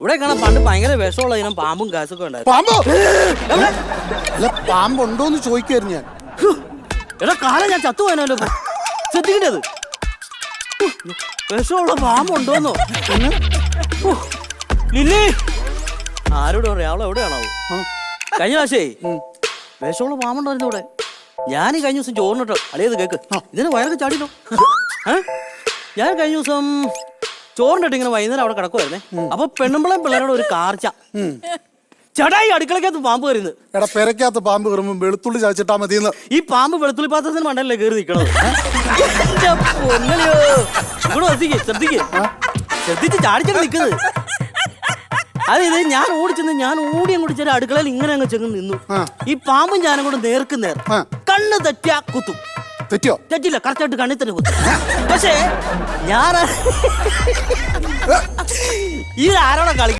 ഇവിടെ കാണാൻ പണ്ട് ഭയങ്കര വിഷമുള്ള ഇനം പാമ്പും കാശൊക്കെ ഉണ്ടായിരുന്നു. പാമ്പോ? അല്ല, പാമ്പുണ്ടോന്ന് ചോദിക്കായിരുന്നു ഞാൻ. എടാ കാലം ഞാൻ ചത്തുപോയനല്ലോ. ശ്രദ്ധിക്കേണ്ടത് വിഷമുള്ള പാമ്പുണ്ടോന്നോ? ലില്ലി ആരോട് പറയാ? അവളെ എവിടെയാണാവോ? കഴിഞ്ഞ പ്രാവശ്യേ വിഷമുള്ള പാമ്പുണ്ടായിരുന്നു ഇവിടെ. ഞാൻ കഴിഞ്ഞ ദിവസം ചോറിനിട്ടോ അളിയത് കേക്ക് ഇതിന് വയറൊക്കെ ചാടിയോ? ഞാൻ കഴിഞ്ഞ ദിവസം ചോറിനിട്ട് ഇങ്ങനെ വൈകുന്നേരം അവിടെ കിടക്കുമായിരുന്നേ. അപ്പൊ പെണ്ണുമ്പളയും പിള്ളേരോട് ഒരു കാർച്ച ചടായി അടുക്കളക്കകത്ത് പാമ്പ് കയറുന്നത്. എടാ, പെരക്കകത്ത് പാമ്പ് കയറുമ്പോ വെളുത്തുള്ളി ചാച്ചിട്ടാ മതിയെന്ന്. ഈ പാമ്പ് വെളുത്തുള്ളി പാത്രത്തിന് മണ്ടല്ലേ കയറി നിൽക്കണത്. ശ്രദ്ധിച്ച് ചാടിച്ചൊക്കെ നിൽക്കുന്നത്. അതായത് ഞാൻ ഓടി അങ്ങോട്ട് ചെറിയ അടുക്കളയിൽ ഇങ്ങനെ അങ്ങ് ചെന്ന് നിന്നു. ഈ പാമ്പും ഞാനും കൂടെ നേർക്ക് നേർ. കണ്ണ് തെറ്റിയാ കുത്തും. തെറ്റിയോ? തെറ്റില്ല, കറക്റ്റായിട്ട് കണ്ണിൽ തന്നെ കുത്തും. പക്ഷേ ഞാൻ ഈ ആരോടെ കളി